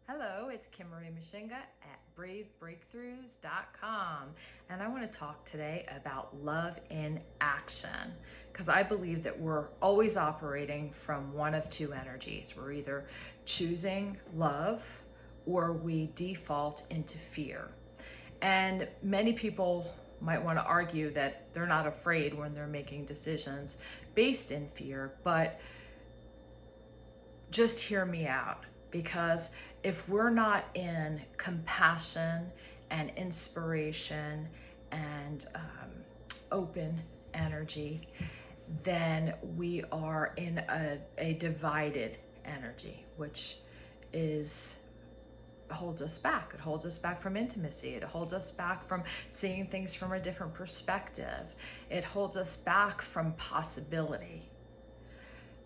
Hello, it's Kim Marie Mashinga at bravebreakthroughs.com, and I want to talk today about love in action because I believe that we're always operating from one of two energies. We're either choosing love or we default into fear. And many people might want to argue that they're not afraid when they're making decisions based in fear, but just hear me out, because if we're not in compassion and inspiration and open energy, then we are in a divided energy, which is holds us back. It holds us back from intimacy. It holds us back from seeing things from a different perspective. It holds us back from possibility.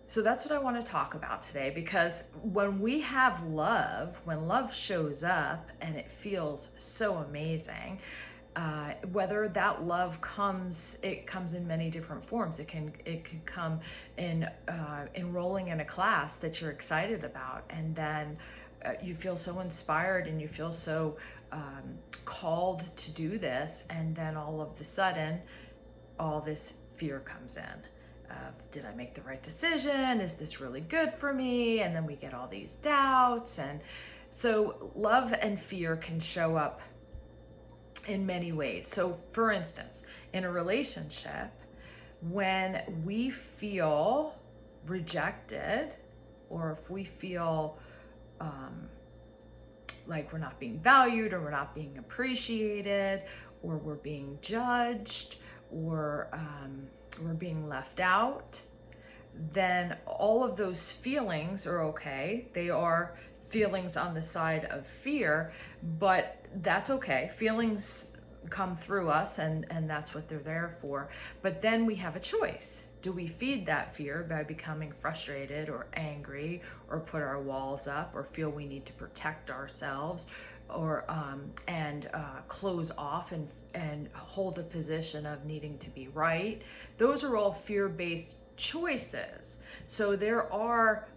So that's what I want to talk about today, because when we have love, when love shows up and it feels so amazing, whether that love comes, it comes in many different forms. It can come in enrolling in a class that you're excited about, and then you feel so inspired and you feel so called to do this, and then all of a sudden, all this fear comes in. Did I make the right decision? Is this really good for me? And then we get all these doubts. And so love and fear can show up in many ways. So for instance, in a relationship, when we feel rejected, or if we feel like we're not being valued, or we're not being appreciated, or we're being judged, or we're being left out, then all of those feelings are okay. They are feelings on the side of fear, but that's okay. Feelings come through us, and that's what they're there for. But then we have a choice. Do we feed that fear by becoming frustrated or angry, or put our walls up, or feel we need to protect ourselves, or close off and hold a position of needing to be right? Those are all fear-based choices. So there are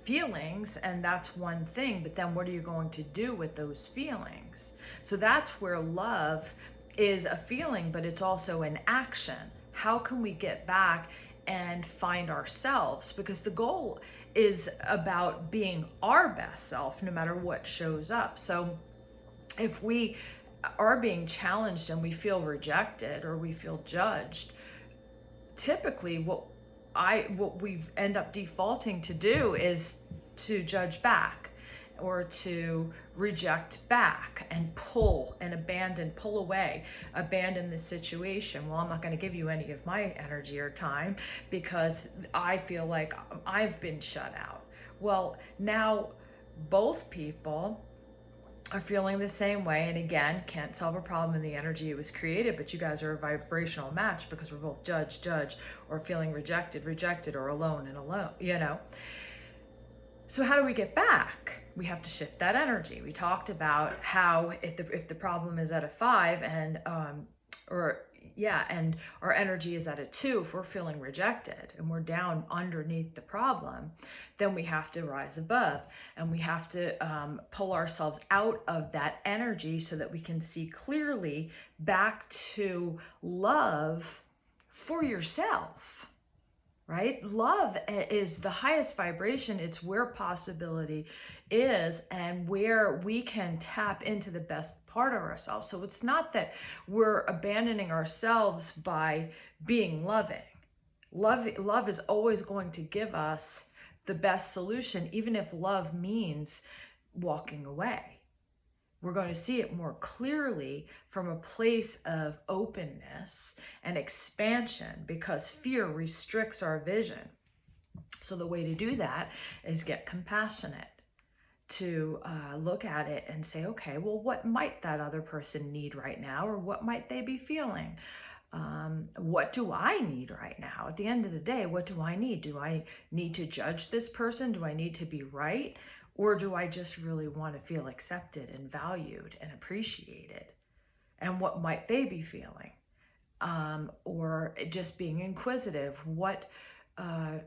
feelings, and that's one thing, but then what are you going to do with those feelings? So that's where love is a feeling, but it's also an action. How can we get back and find ourselves? Because the goal is about being our best self no matter what shows up. So if we are being challenged and we feel rejected or we feel judged, typically what we end up defaulting to do is to judge back, or to reject back and pull and abandon, pull away, abandon the situation. Well, I'm not going to give you any of my energy or time because I feel like I've been shut out. Well, now both people are feeling the same way, and again, can't solve a problem in the energy it was created, but you guys are a vibrational match because we're both judge, or feeling rejected, or alone, So how do we get back? We have to shift that energy. We talked about how if the problem is at a 5 and our energy is at a 2, if we're feeling rejected and we're down underneath the problem, then we have to rise above, and we have to pull ourselves out of that energy so that we can see clearly back to love for yourself. Right? Love is the highest vibration. It's where possibility is, and where we can tap into the best part of ourselves. So it's not that we're abandoning ourselves by being loving. Love is always going to give us the best solution, even if love means walking away. We're going to see it more clearly from a place of openness and expansion, because fear restricts our vision. So the way to do that is get compassionate, to look at it and say, okay, well, what might that other person need right now? Or what might they be feeling? What do I need right now? At the end of the day, what do I need? Do I need to judge this person? Do I need to be right? Or do I just really want to feel accepted and valued and appreciated? And what might they be feeling? Or just being inquisitive. How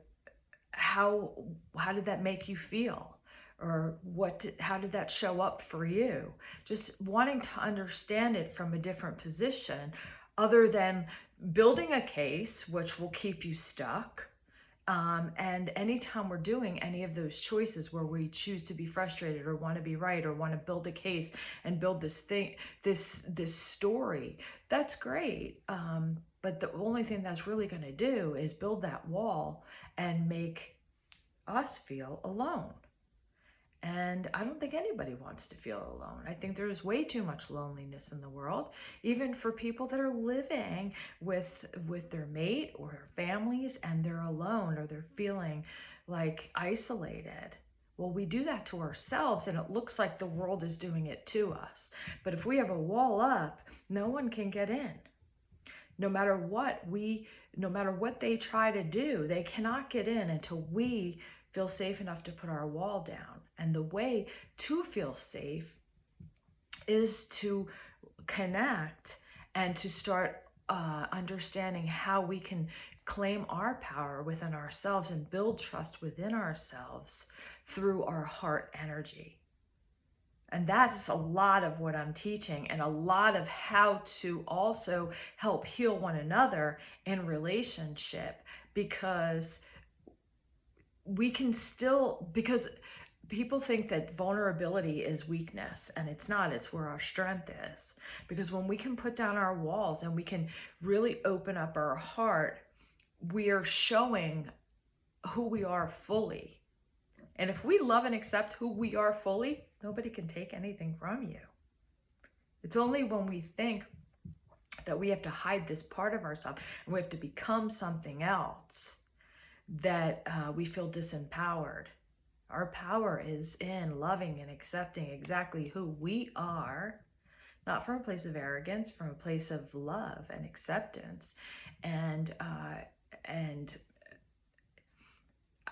did that make you feel? or how did that show up for you? Just wanting to understand it from a different position, other than building a case, which will keep you stuck. And anytime we're doing any of those choices where we choose to be frustrated or want to be right or want to build a case and build this thing, this story, that's great. But the only thing that's really going to do is build that wall and make us feel alone. And I don't think anybody wants to feel alone. I think there's way too much loneliness in the world, even for people that are living with their mate or their families, and they're alone or they're feeling like isolated. Well, we do that to ourselves, and it looks like the world is doing it to us. But if we have a wall up, no one can get in. No matter what they try to do, they cannot get in until we feel safe enough to put our wall down. And the way to feel safe is to connect and to start understanding how we can claim our power within ourselves and build trust within ourselves through our heart energy. And that's a lot of what I'm teaching, and a lot of how to also help heal one another in relationship, because because people think that vulnerability is weakness, and it's not. It's where our strength is. Because when we can put down our walls and we can really open up our heart, we are showing who we are fully. And if we love and accept who we are fully, nobody can take anything from you. It's only when we think that we have to hide this part of ourselves and we have to become something else that we feel disempowered. Our power is in loving and accepting exactly who we are, not from a place of arrogance, from a place of love and acceptance. And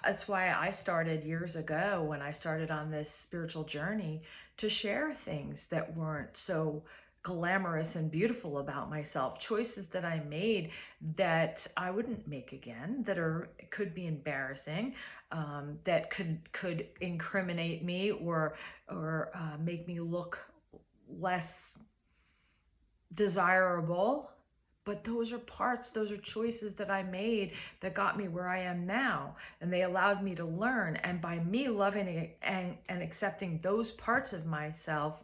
that's why I started years ago, when I started on this spiritual journey, to share things that weren't so glamorous and beautiful about myself, choices that I made that I wouldn't make again, that could be embarrassing, that could incriminate me or make me look less desirable. But those are choices that I made that got me where I am now. And they allowed me to learn. And by me loving and accepting those parts of myself,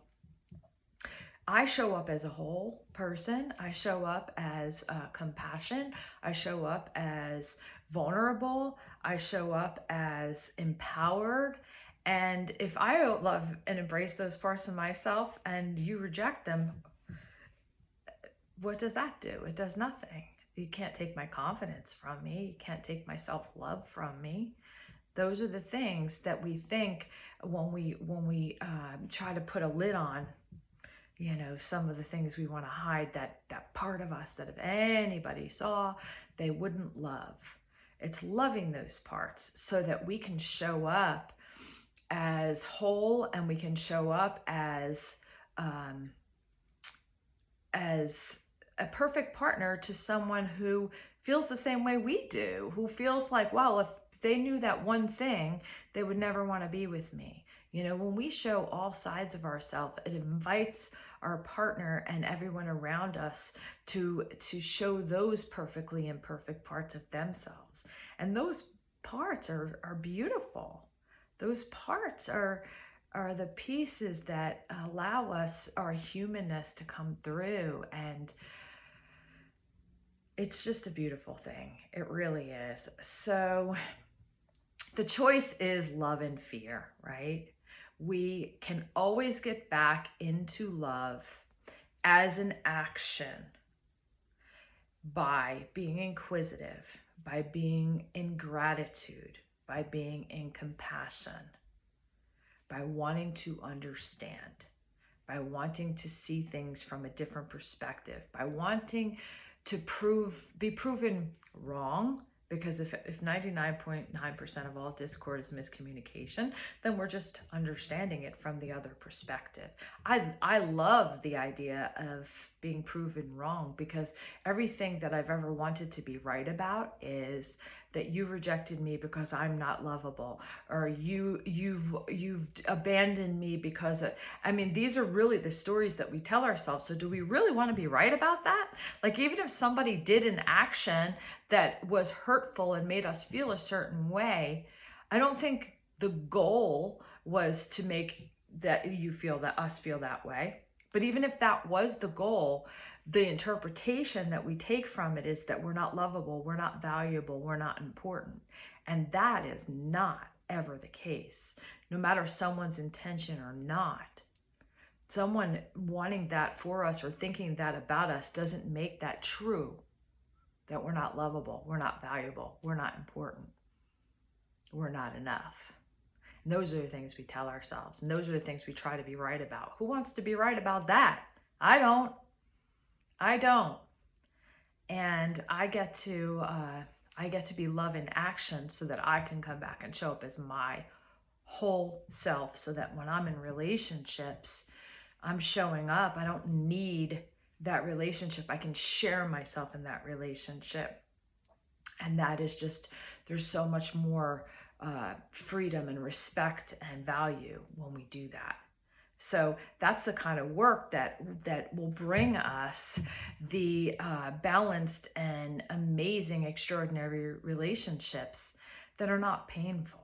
I show up as a whole person. I show up as compassion. I show up as vulnerable. I show up as empowered. And if I love and embrace those parts of myself and you reject them, what does that do? It does nothing. You can't take my confidence from me. You can't take my self-love from me. Those are the things that we think when we try to put a lid on, some of the things we want to hide, that part of us that if anybody saw, they wouldn't love. It's loving those parts so that we can show up as whole, and we can show up as a perfect partner to someone who feels the same way we do, who feels like, well, if they knew that one thing, they would never want to be with me. When we show all sides of ourselves, it invites our partner and everyone around us to show those perfectly imperfect parts of themselves. And those parts are beautiful. Those parts are the pieces that allow us, our humanness, to come through. And it's just a beautiful thing. It really is. So the choice is love and fear, right? We can always get back into love as an action by being inquisitive, by being in gratitude, by being in compassion, by wanting to understand, by wanting to see things from a different perspective, by wanting to be proven wrong. Because if 99.9% of all discord is miscommunication, then we're just understanding it from the other perspective. I love the idea of being proven wrong, because everything that I've ever wanted to be right about is that you've rejected me because I'm not lovable, or you've abandoned me because of, I mean, these are really the stories that we tell ourselves. So do we really want to be right about that? Like, even if somebody did an action that was hurtful and made us feel a certain way, I don't think the goal was to make that you feel that us feel that way. But even if that was the goal, the interpretation that we take from it is that we're not lovable, we're not valuable, we're not important. And that is not ever the case, no matter someone's intention or not. Someone wanting that for us or thinking that about us doesn't make that true, that we're not lovable, we're not valuable, we're not important, we're not enough. And those are the things we tell ourselves, and those are the things we try to be right about. Who wants to be right about that? I don't. And I get to be love in action so that I can come back and show up as my whole self, so that when I'm in relationships, I'm showing up. I don't need that relationship. I can share myself in that relationship. And that is just, there's so much more freedom and respect and value when we do that. So that's the kind of work that will bring us the balanced and amazing, extraordinary relationships that are not painful,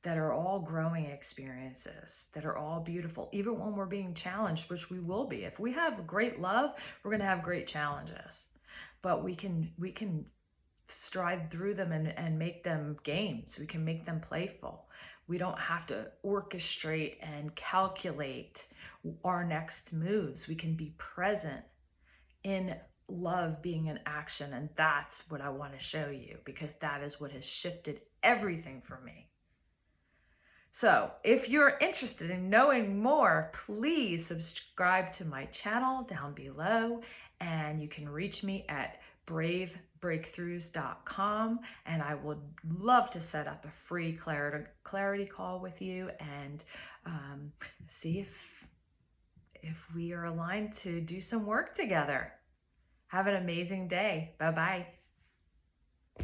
that are all growing experiences, that are all beautiful, even when we're being challenged, which we will be. If we have great love, we're going to have great challenges, but we can stride through them and make them games. We can make them playful. We don't have to orchestrate and calculate our next moves. We can be present in love being in action. And that's what I want to show you, because that is what has shifted everything for me. So if you're interested in knowing more, please subscribe to my channel down below, and you can reach me at bravebreakthroughs.com, and I would love to set up a free clarity call with you and see if we are aligned to do some work together. Have an amazing day. Bye-bye.